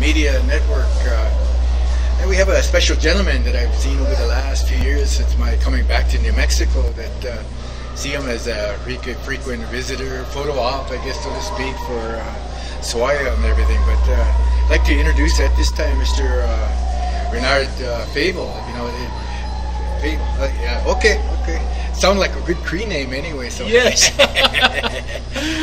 Media Network. And we have a special gentleman that I've seen over the last few years since my coming back to New Mexico that see him as a frequent visitor, photo op, I guess, so to speak, for Swaya and everything. But I'd like to introduce at this time Mr. Reynard Faber. You know, yeah, okay. Sound like a good Cree name anyway. So. Yes.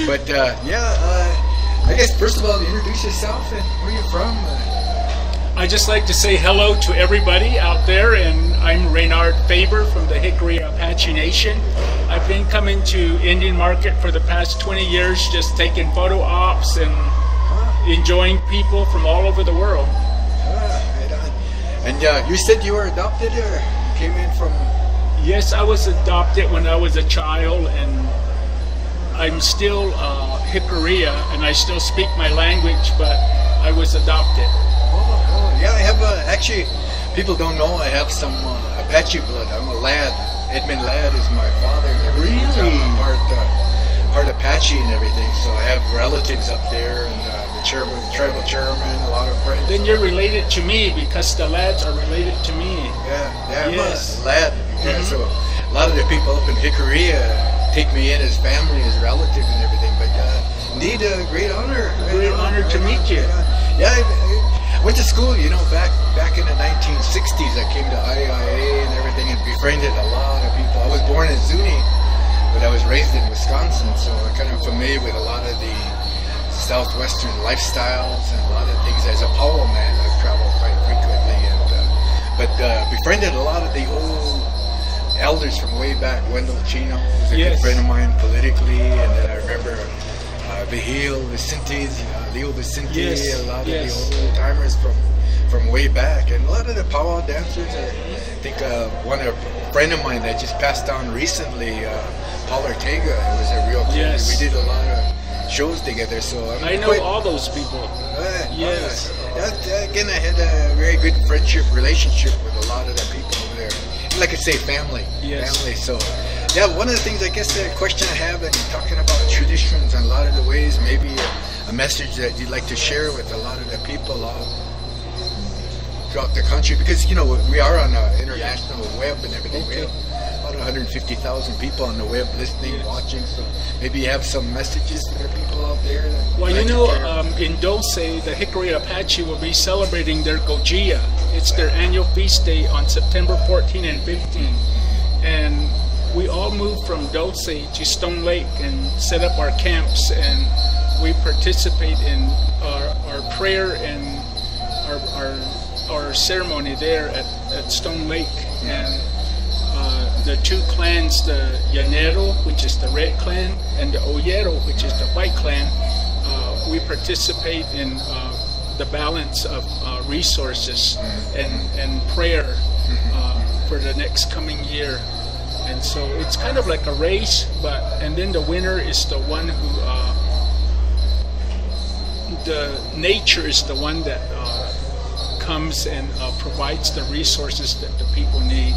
But I guess first of all, introduce yourself and where you're from. I just like to say hello to everybody out there, and I'm Reynard Faber from the Jicarilla Apache Nation. I've been coming to Indian Market for the past 20 years, just taking photo ops and enjoying people from all over the world. Right on. And you said you were adopted or came in from? Yes, I was adopted when I was a child, and I'm still Jicarilla, and I still speak my language, but I was adopted. Yeah, I have actually, people don't know I have some Apache blood. I'm a lad. Edmund Ladd is my father. Really? Part Apache and everything. So I have relatives up there, and the tribal chairman, a lot of friends. Then you're related to me because the Ladds are related to me. Yeah, yes. I'm a lad. Yeah, so a lot of the people up in Jicarilla take me in as family, as relative, and everything. But indeed, a great honor. Great honor to meet you. Yeah. I went to school, you know, back in the 1960s. I came to IIA and everything and befriended a lot of people. I was born in Zuni, but I was raised in Wisconsin, so I'm kind of familiar with a lot of the southwestern lifestyles and a lot of things. As a Powell man, I've traveled quite frequently, but befriended a lot of the old elders from way back. Wendell Chino was a good friend of mine politically, and then I remember Vigil Vicente, Leo Vicente, a lot of the old timers from way back, and a lot of the powwow dancers. I think a friend of mine that just passed on recently, Paul Ortega, was a real cool. We did a lot of shows together, so I know all those people. Yes. Again, I had a very good friendship relationship with a lot of the people over there. And like I say, family. Family. So. Yeah, one of the things, I guess, the question I have, and talking about traditions and a lot of the ways, maybe a message that you'd like to share with a lot of the people throughout the country, because, you know, we are on an international web and everything. We have about 150,000 people on the web listening, watching, so maybe you have some messages for the people out there. Well, you know, in Dulce, the Jicarilla Apache will be celebrating their Gojia. It's their annual feast day on September 14 and 15. And we all moved from Dulce to Stone Lake and set up our camps, and we participate in our prayer and our ceremony there at Stone Lake. And the two clans, the Llanero, which is the red clan, and the Oyero, which is the white clan, we participate in the balance of resources and prayer for the next coming year. And so it's kind of like a race, and then the winner is the one who, the nature is the one that comes and provides the resources that the people need.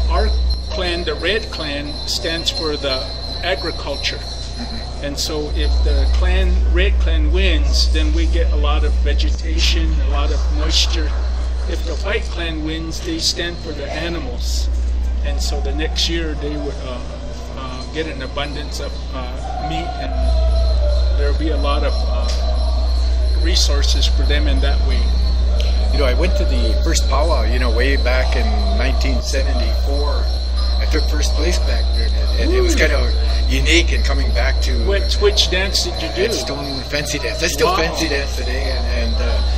Our clan, the Red Clan, stands for the agriculture. And so if the Red Clan wins, then we get a lot of vegetation, a lot of moisture. If the White Clan wins, they stand for the animals. And so the next year they would get an abundance of meat, and there will be a lot of resources for them in that way. You know, I went to the first powwow, you know, way back in 1974. I took first place back there, and it was kind of unique. And coming back to which dance did you do? Stone fancy dance. I still fancy dance today, and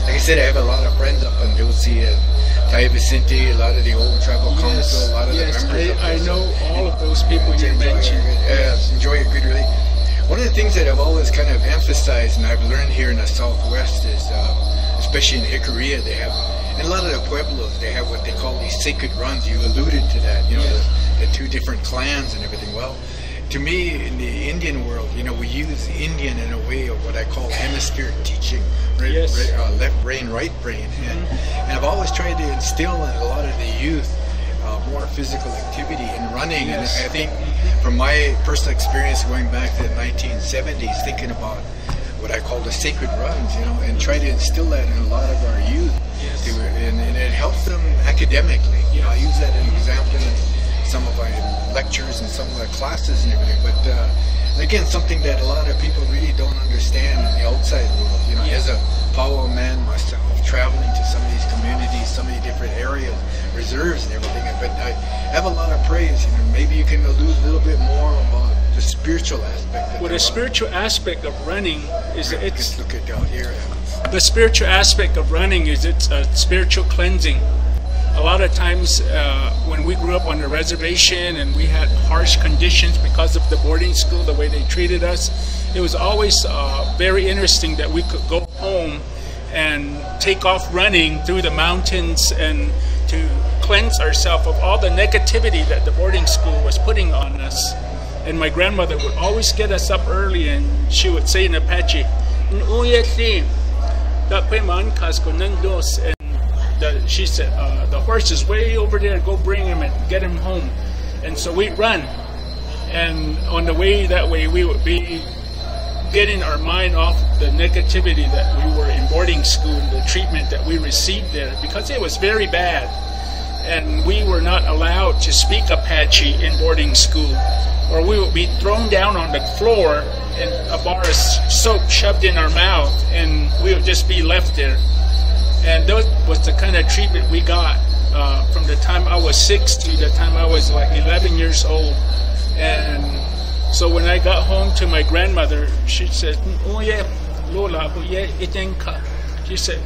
like I said, I have a lot of friends up in Dulce and Tai Vicente, a lot of the old tribal council, a lot of the members. I know all of those people you mentioned. Enjoy it good, really. One of the things that I've always kind of emphasized, and I've learned here in the Southwest, is especially in Jicarilla, they have, and a lot of the pueblos, they have what they call these sacred runs. You alluded to that, you know, the two different clans and everything. Well, to me, in the Indian world, you know, we use Indian in a way of what I call hemispheric teaching, left brain, right brain, and I've always tried to instill in a lot of the youth more physical activity and running. And I think from my personal experience going back to the 1970s, thinking about what I call the sacred runs, you know, and try to instill that in a lot of our youth. Yes. And it helps them academically. You know, I use that as an example in some of my lectures and some of my classes and everything. But again, something that a lot of people really don't understand in the outside world. You know, as a Powwow man myself, traveling to some of these communities, some of the different areas, reserves and everything. But I have a lot of praise. You know, maybe you can allude a little bit more about the spiritual aspect. Well, the spiritual aspect of running is let's look at down here. The spiritual aspect of running is it's a spiritual cleansing. A lot of times when we grew up on the reservation and we had harsh conditions because of the boarding school, the way they treated us, it was always very interesting that we could go home and take off running through the mountains and to cleanse ourselves of all the negativity that the boarding school was putting on us. And my grandmother would always get us up early, and she would say in Apache, and she said, the horse is way over there, go bring him and get him home. And so we'd run, and on the way that way we would be getting our mind off the negativity that we were in boarding school, the treatment that we received there, because it was very bad. And we were not allowed to speak Apache in boarding school, or we would be thrown down on the floor and a bar of soap shoved in our mouth, and we would just be left there. And that was the kind of treatment we got from the time I was 6 to the time I was like 11 years old. And so when I got home to my grandmother, she said, Lola, she said,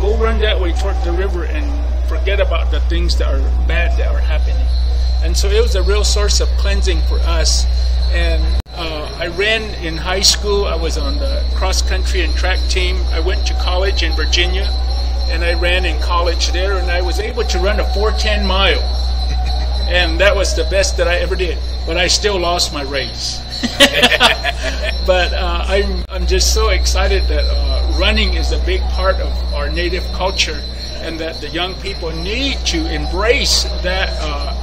go run that way toward the river and forget about the things that are bad that are happening. And so it was a real source of cleansing for us. And I ran in high school. I was on the cross country and track team. I went to college in Virginia, and I ran in college there, and I was able to run a 4:10 mile. And that was the best that I ever did. But I still lost my race. But I'm just so excited that running is a big part of our native culture, and that the young people need to embrace that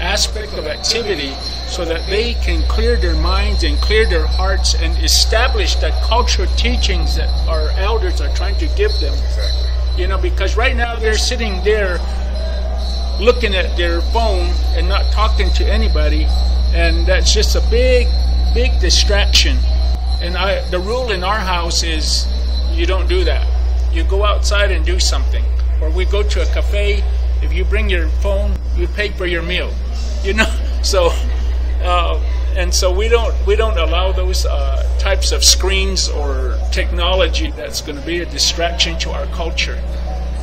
aspect of activity so that they can clear their minds and clear their hearts and establish the cultural teachings that our elders are trying to give them. Exactly. You know, because right now they're sitting there looking at their phone and not talking to anybody, and that's just a big distraction. And the rule in our house is you don't do that. You go outside and do something. Or we go to a cafe, if you bring your phone, you pay for your meal. You know, so and so we don't allow those types of screens or technology that's going to be a distraction to our culture.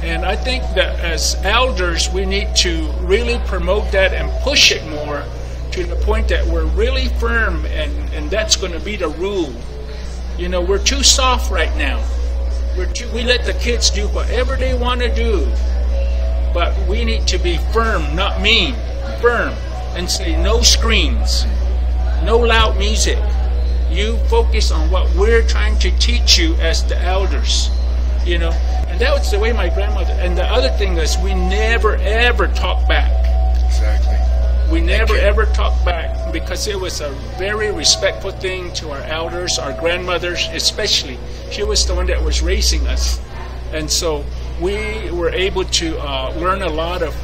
And I think that as elders, we need to really promote that and push it more to the point that we're really firm, and that's going to be the rule. You know, we're too soft right now. We let the kids do whatever they want to do, but we need to be firm, not mean, firm, and say no screens, no loud music. You focus on what we're trying to teach you as the elders, you know. And that was the way my grandmother. And the other thing is, we never ever talk back. Exactly. We never ever talk back, because it was a very respectful thing to our elders, our grandmothers especially. She was the one that was raising us. And so we were able to learn a lot of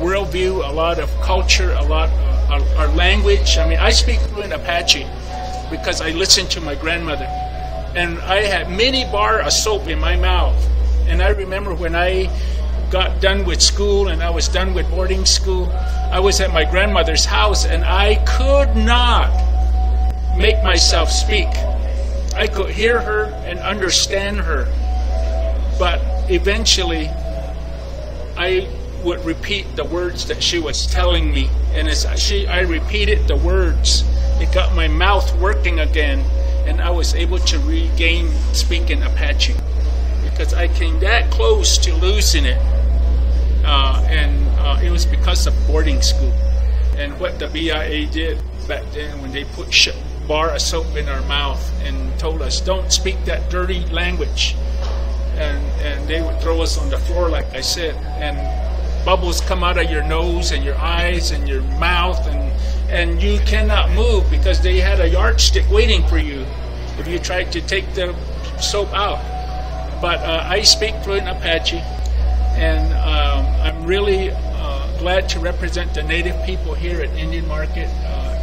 worldview, a lot of culture, a lot of our language. I mean, I speak fluent Apache because I listened to my grandmother. And I had many bar of soap in my mouth. And I remember when I got done with school and I was done with boarding school, I was at my grandmother's house, and I could not make myself speak. I could hear her and understand her, but eventually I would repeat the words that she was telling me, and as I repeated the words, it got my mouth working again, and I was able to regain speaking Apache, because I came that close to losing it. And it was because of boarding school and what the BIA did back then when they put a bar of soap in our mouth and told us, don't speak that dirty language. And they would throw us on the floor, like I said, and bubbles come out of your nose and your eyes and your mouth, and you cannot move because they had a yardstick waiting for you. If you tried to take the soap out. But I speak fluent Apache, and I'm really glad to represent the native people here at Indian Market,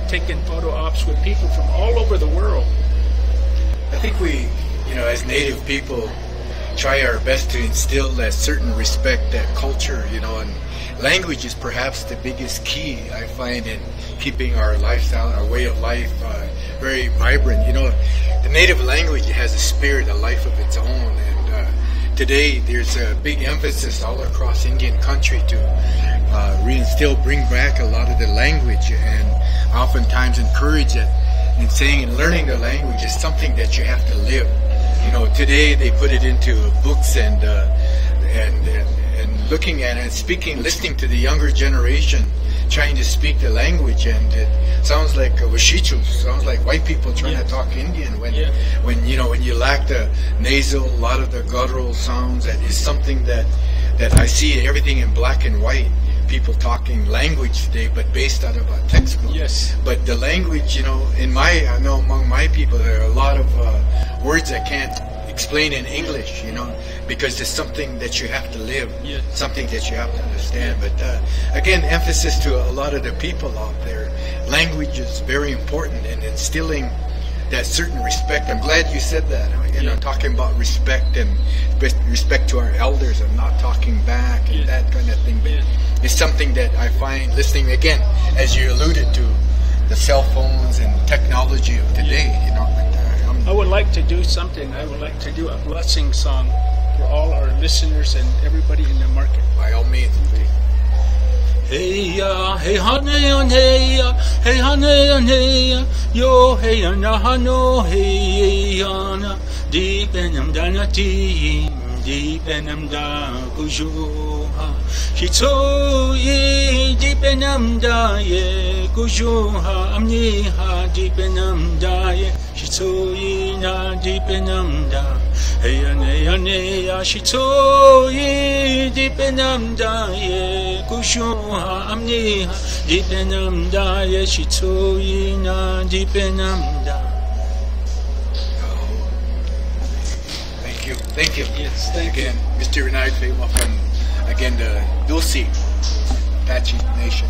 taking photo ops with people from all over the world. I think we, as native people, try our best to instill that certain respect, that culture, and language is perhaps the biggest key I find in keeping our lifestyle, our way of life very vibrant. The native language has a spirit, a life of its own, and today there's a big emphasis all across Indian country to reinstill, bring back a lot of the language, and oftentimes encourage it in saying and learning the language is something that you have to live. Today they put it into books and looking at it, speaking, listening to the younger generation, trying to speak the language, and it sounds like Washichu, sounds like white people trying to talk Indian when you lack the nasal, a lot of the guttural sounds. That is something that I see everything in black and white. People talking language today, but based out of a textbook. Yes. But the language, I know among my people, there are a lot of words I can't explain in English, because it's something that you have to live, something that you have to understand. But again, emphasis to a lot of the people out there, language is very important in instilling that certain respect. I'm glad you said that, talking about respect and respect to our elders and not talking back and that kind of thing. But it's something that I find, listening again, as you alluded to, the cell phones and technology of today, I would like to do something. I would like to do a blessing song for all our listeners and everybody in the market. By all means. Hey ya, hey hane, hey ya, hey hane, hey ya, yo hey na hano, hey ya, deep in them danati, deep in them da kujuha, shito ye, deep in them da ye kujuha, amniha, deep in them da ye, shito ye na deep in them da. Hey ane ya shito ye deep in amda ye kushuha amni deep in amda ye shito ye na deep in amda. Thank you. Yes, thank again, you. Mr. Reynard Faber from again the Dulce Apache Nation.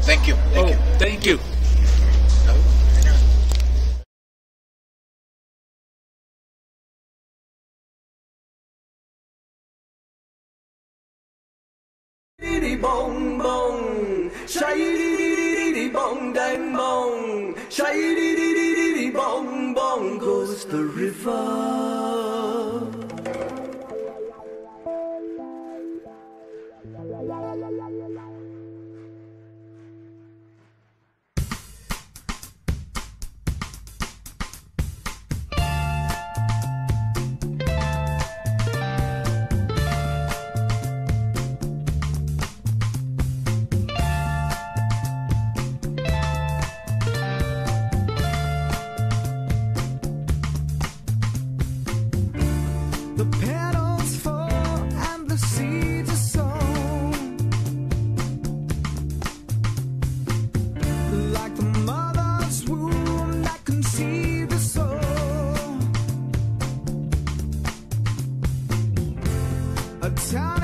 Thank you. Thank you. Bong bong, shy bong dang bong, shy bong bong goes the river. The petals fall and the seeds are sown, like the mother's womb that conceived the soul. A town